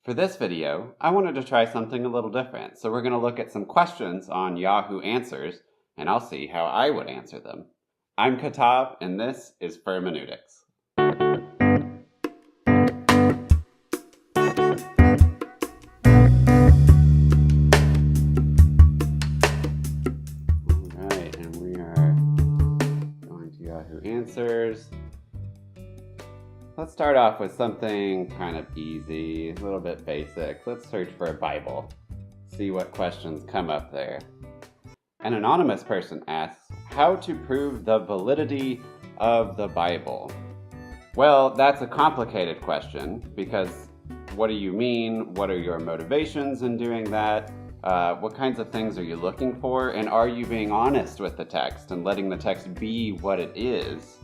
For this video, I wanted to try something a little different, so we're going to look at some questions on Yahoo Answers, and I'll see how I would answer them. I'm Katav, and this is Furmeneutics. Alright, and we are going to Yahoo Answers. Let's start off with something kind of easy, a little bit basic. Let's search for a Bible, see what questions come up there. An anonymous person asks, how to prove the validity of the Bible? Well, that's a complicated question because what do you mean? What are your motivations in doing that? What kinds of things are you looking for? And are you being honest with the text and letting the text be what it is?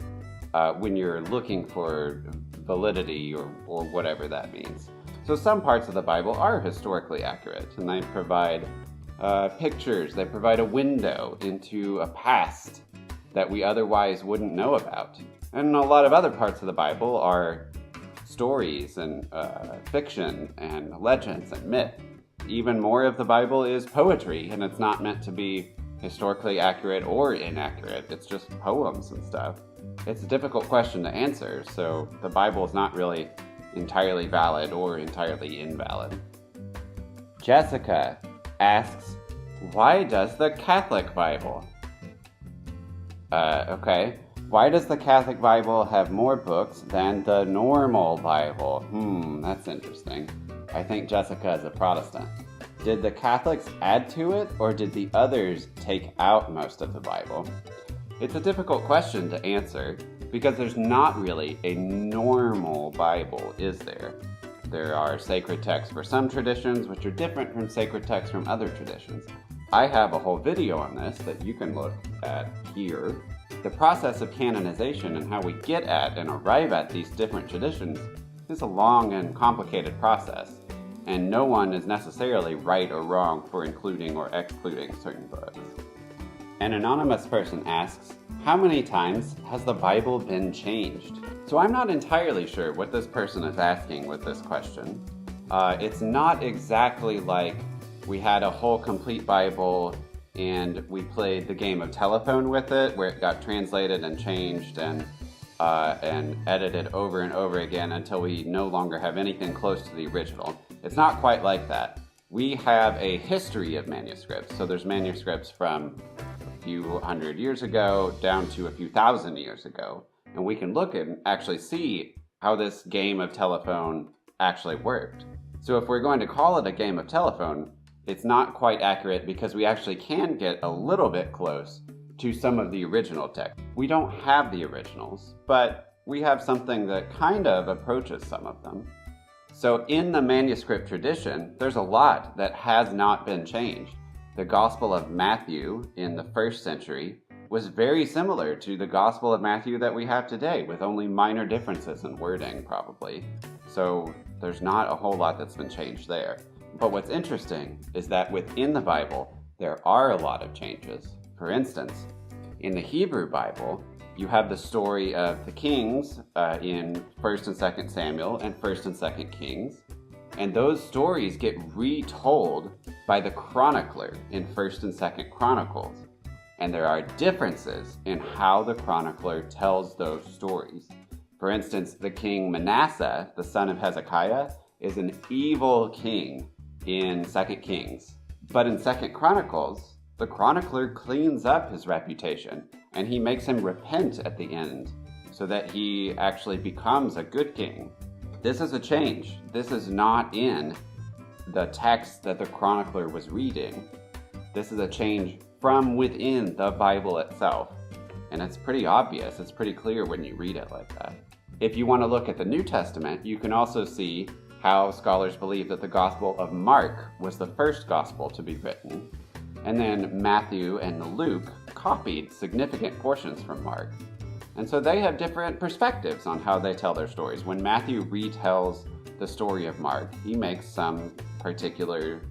When you're looking for validity or whatever that means. So some parts of the Bible are historically accurate, and they provide pictures, they provide a window into a past that we otherwise wouldn't know about. And a lot of other parts of the Bible are stories and fiction and legends and myth. Even more of the Bible is poetry, and it's not meant to be historically accurate or inaccurate. It's just poems and stuff. It's a difficult question to answer, so the Bible is not really entirely valid or entirely invalid. Jessica asks, why does the Catholic Bible? Why does the Catholic Bible have more books than the normal Bible? That's interesting. I think Jessica is a Protestant. Did the Catholics add to it, or did the others take out most of the Bible? It's a difficult question to answer because there's not really a normal Bible, is there? There are sacred texts for some traditions which are different from sacred texts from other traditions. I have a whole video on this that you can look at here. The process of canonization and how we get at and arrive at these different traditions is a long and complicated process, and no one is necessarily right or wrong for including or excluding certain books. An anonymous person asks, how many times has the Bible been changed? So I'm not entirely sure what this person is asking with this question. It's not exactly like we had a whole complete Bible and we played the game of telephone with it, where it got translated and changed and edited over and over again until we no longer have anything close to the original. It's not quite like that. We have a history of manuscripts. So there's manuscripts from a few hundred years ago down to a few thousand years ago. And we can look and actually see how this game of telephone actually worked. So if we're going to call it a game of telephone, it's not quite accurate because we actually can get a little bit close to some of the original text. We don't have the originals, but we have something that kind of approaches some of them. So in the manuscript tradition, there's a lot that has not been changed. The Gospel of Matthew in the 1st century was very similar to the Gospel of Matthew that we have today, with only minor differences in wording, probably. So there's not a whole lot that's been changed there. But what's interesting is that within the Bible, there are a lot of changes. For instance, in the Hebrew Bible, you have the story of the kings in 1st and 2nd Samuel and 1st and 2nd Kings. And those stories get retold by the chronicler in 1st and 2nd Chronicles. And there are differences in how the chronicler tells those stories. For instance, the king Manasseh, the son of Hezekiah, is an evil king in 2nd Kings. But in 2nd Chronicles, the chronicler cleans up his reputation and he makes him repent at the end so that he actually becomes a good king. This is a change. This is not in the text that the chronicler was reading. This is a change from within the Bible itself. And it's pretty obvious. It's pretty clear when you read it like that. If you want to look at the New Testament, you can also see how scholars believe that the Gospel of Mark was the first gospel to be written. And then Matthew and Luke copied significant portions from Mark. And so they have different perspectives on how they tell their stories. When Matthew retells the story of Mark, he makes some particular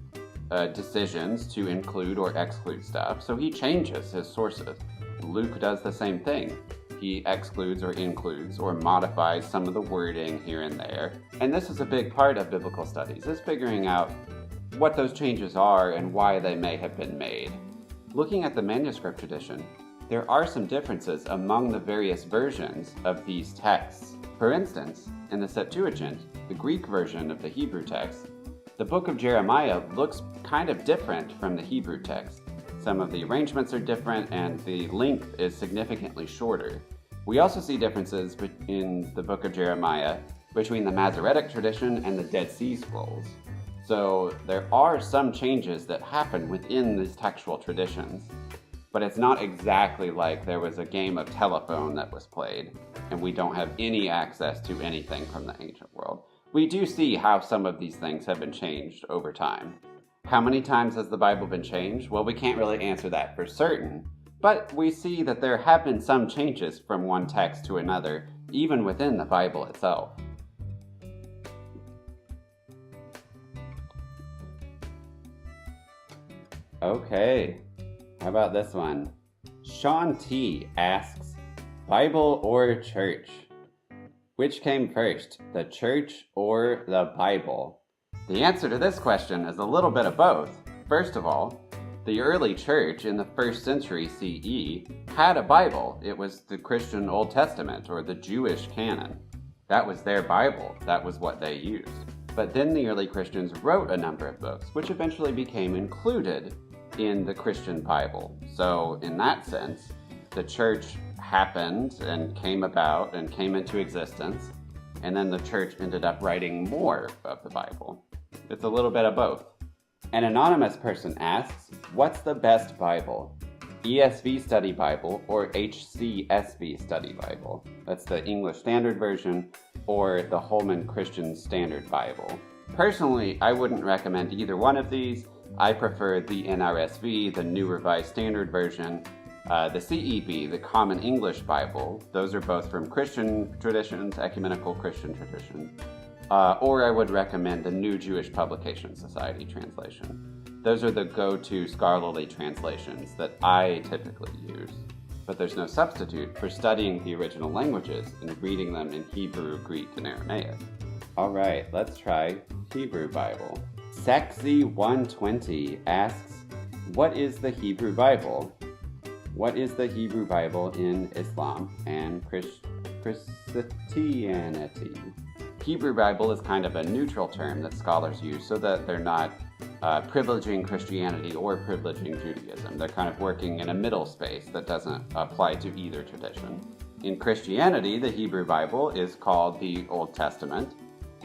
decisions to include or exclude stuff, so he changes his sources. Luke does the same thing. he excludes or includes or modifies some of the wording here and there. And this is a big part of biblical studies, is figuring out what those changes are and why they may have been made. Looking at the manuscript tradition, there are some differences among the various versions of these texts. For instance, in the Septuagint, the Greek version of the Hebrew text, the book of Jeremiah looks kind of different from the Hebrew text. Some of the arrangements are different and the length is significantly shorter. We also see differences in the book of Jeremiah between the Masoretic tradition and the Dead Sea Scrolls. So there are some changes that happen within these textual traditions, but it's not exactly like there was a game of telephone that was played and we don't have any access to anything from the ancient world. We do see how some of these things have been changed over time. How many times has the Bible been changed? Well, we can't really answer that for certain, but we see that there have been some changes from one text to another, even within the Bible itself. Okay, how about this one? Sean T. asks, Bible or church? Which came first, the church or the Bible? The answer to this question is a little bit of both. First of all, the early church in the 1st century CE had a Bible. It was the Christian Old Testament, or the Jewish canon. That was their Bible. That was what they used. But then the early Christians wrote a number of books, which eventually became included in the Christian Bible. So in that sense, the church happened and came about and came into existence, and then the church ended up writing more of the Bible. It's a little bit of both. An anonymous person asks, what's the best Bible? ESV Study Bible or HCSB Study Bible? That's the English Standard Version or the Holman Christian Standard Bible. Personally, I wouldn't recommend either one of these. I prefer the NRSV, the New Revised Standard Version, the CEB, the Common English Bible. Those are both from Christian traditions, ecumenical Christian tradition. Or I would recommend the New Jewish Publication Society translation. Those are the go-to scholarly translations that I typically use. But there's no substitute for studying the original languages and reading them in Hebrew, Greek, and Aramaic. Alright, let's try Hebrew Bible. Sexy120 asks, what is the Hebrew Bible? What is the Hebrew Bible in Islam and Christianity? Hebrew Bible is kind of a neutral term that scholars use so that they're not privileging Christianity or privileging Judaism. They're kind of working in a middle space that doesn't apply to either tradition. In Christianity, the Hebrew Bible is called the Old Testament.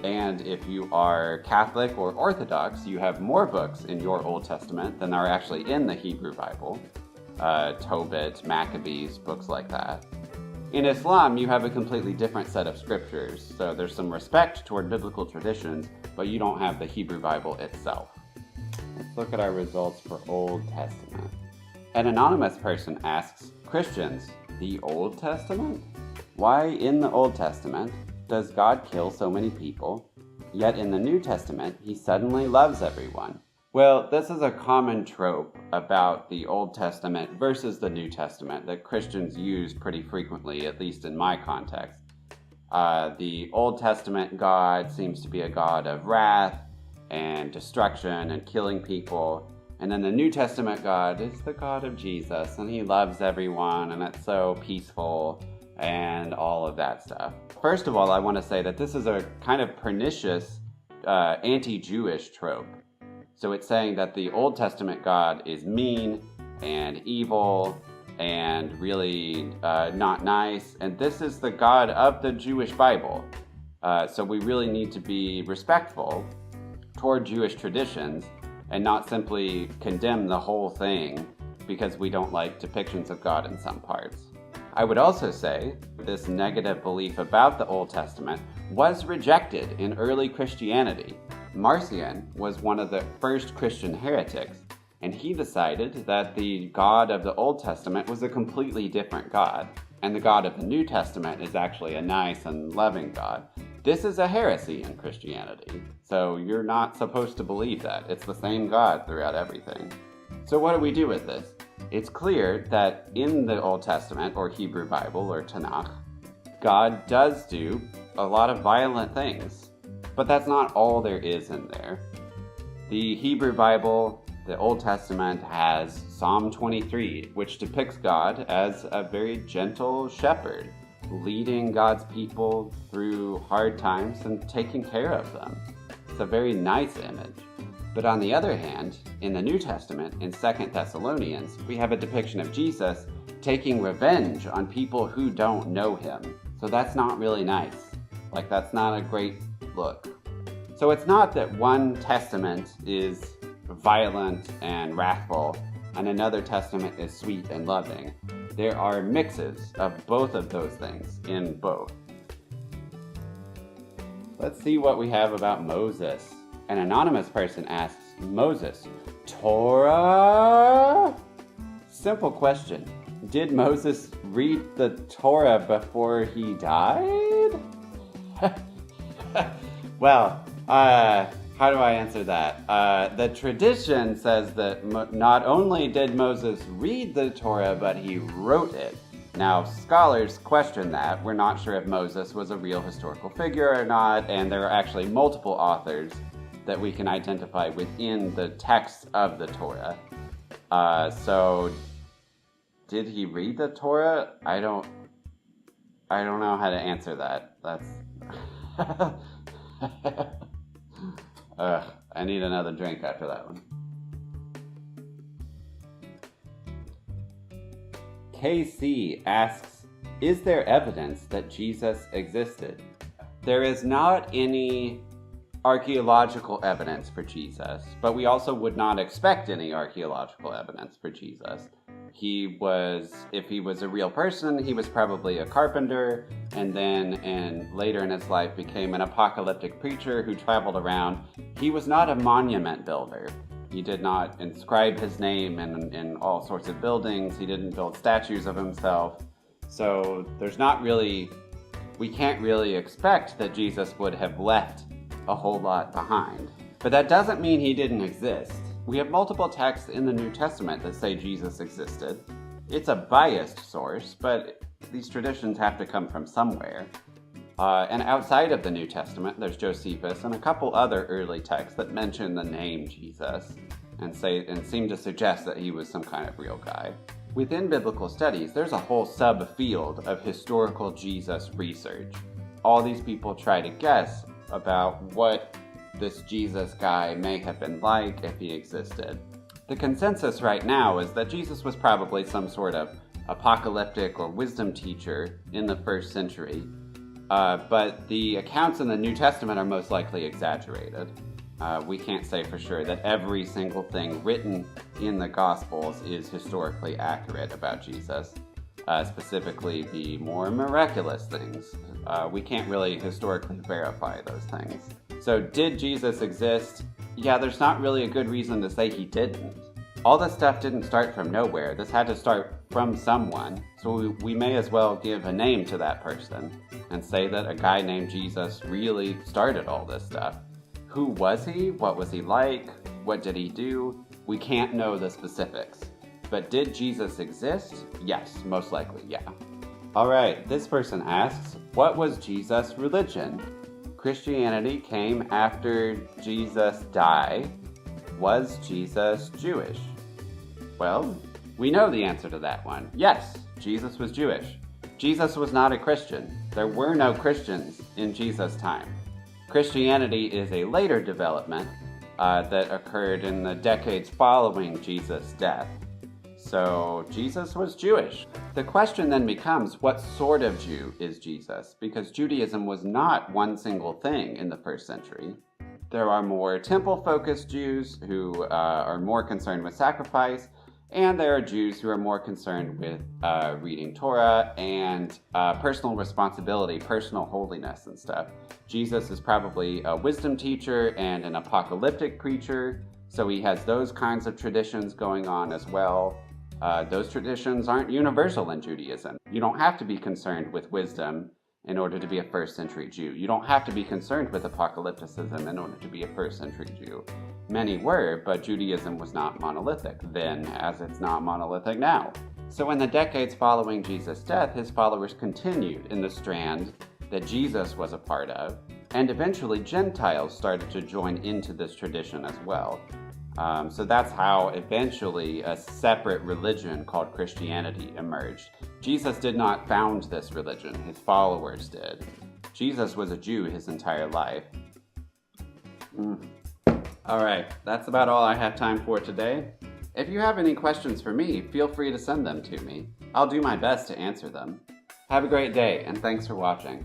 And if you are Catholic or Orthodox, you have more books in your Old Testament than are actually in the Hebrew Bible. Tobit, Maccabees, books like that. In Islam, you have a completely different set of scriptures, so there's some respect toward biblical traditions, but you don't have the Hebrew Bible itself. Let's look at our results for Old Testament. An anonymous person asks, Christians, the Old Testament? Why in the Old Testament does God kill so many people, yet in the New Testament he suddenly loves everyone? Well, this is a common trope about the Old Testament versus the New Testament that Christians use pretty frequently, at least in my context. The Old Testament God seems to be a God of wrath and destruction and killing people, and then the New Testament God is the God of Jesus, and he loves everyone, and it's so peaceful and all of that stuff. First of all, I want to say that this is a kind of pernicious anti-Jewish trope. So it's saying that the Old Testament God is mean and evil and really not nice, and this is the God of the Jewish Bible. So we really need to be respectful toward Jewish traditions and not simply condemn the whole thing because we don't like depictions of God in some parts. I would also say this negative belief about the Old Testament was rejected in early Christianity. Marcion was one of the first Christian heretics, and he decided that the God of the Old Testament was a completely different God, and the God of the New Testament is actually a nice and loving God. This is a heresy in Christianity, so you're not supposed to believe that. It's the same God throughout everything. So what do we do with this? It's clear that in the Old Testament, or Hebrew Bible, or Tanakh, God does do a lot of violent things, but that's not all there is in there. The Hebrew Bible, the Old Testament, has Psalm 23, which depicts God as a very gentle shepherd, leading God's people through hard times and taking care of them. It's a very nice image. But on the other hand, in the New Testament, in 2 Thessalonians, we have a depiction of Jesus taking revenge on people who don't know him. So that's not really nice. Like, that's not a great look. So it's not that one testament is violent and wrathful and another testament is sweet and loving. There are mixes of both of those things in both. Let's see what we have about Moses. An anonymous person asks, Moses, Torah? Simple question. Did Moses read the Torah before he died? Well, how do I answer that? The tradition says that not only did Moses read the Torah, but he wrote it. Now, scholars question that. We're not sure if Moses was a real historical figure or not, and there are actually multiple authors that we can identify within the text of the Torah. So, did he read the Torah? I don't know how to answer that. That's... I need another drink after that one. KC asks, is there evidence that Jesus existed? There is not any archaeological evidence for Jesus, but we also would not expect any archaeological evidence for Jesus. If he was a real person, he was probably a carpenter, and then later in his life became an apocalyptic preacher who traveled around. He was not a monument builder. He did not inscribe his name in all sorts of buildings. He didn't build statues of himself. So we can't really expect that Jesus would have left a whole lot behind. But that doesn't mean he didn't exist. We have multiple texts in the New Testament that say Jesus existed. It's a biased source, but these traditions have to come from somewhere. And outside of the New Testament, there's Josephus and a couple other early texts that mention the name Jesus and seem to suggest that he was some kind of real guy. Within biblical studies, there's a whole subfield of historical Jesus research. All these people try to guess about what this Jesus guy may have been like if he existed. The consensus right now is that Jesus was probably some sort of apocalyptic or wisdom teacher in the first century, but the accounts in the New Testament are most likely exaggerated. We can't say for sure that every single thing written in the Gospels is historically accurate about Jesus, specifically the more miraculous things. We can't really historically verify those things. So did Jesus exist? Yeah, there's not really a good reason to say he didn't. All this stuff didn't start from nowhere. This had to start from someone. So we may as well give a name to that person and say that a guy named Jesus really started all this stuff. Who was he? What was he like? What did he do? We can't know the specifics. But did Jesus exist? Yes, most likely, yeah. All right, this person asks, what was Jesus' religion? Christianity came after Jesus died. Was Jesus Jewish? Well, we know the answer to that one. Yes, Jesus was Jewish. Jesus was not a Christian. There were no Christians in Jesus' time. Christianity is a later development that occurred in the decades following Jesus' death. So Jesus was Jewish. The question then becomes, what sort of Jew is Jesus? Because Judaism was not one single thing in the first century. There are more temple-focused Jews who are more concerned with sacrifice, and there are Jews who are more concerned with reading Torah and personal responsibility, personal holiness and stuff. Jesus is probably a wisdom teacher and an apocalyptic preacher, so he has those kinds of traditions going on as well. Those traditions aren't universal in Judaism. You don't have to be concerned with wisdom in order to be a first century Jew. You don't have to be concerned with apocalypticism in order to be a first century Jew. Many were, but Judaism was not monolithic then, as it's not monolithic now. So in the decades following Jesus' death, his followers continued in the strand that Jesus was a part of, and eventually Gentiles started to join into this tradition as well. So that's how eventually a separate religion called Christianity emerged. Jesus did not found this religion, his followers did. Jesus was a Jew his entire life. Alright, that's about all I have time for today. If you have any questions for me, feel free to send them to me. I'll do my best to answer them. Have a great day, and thanks for watching.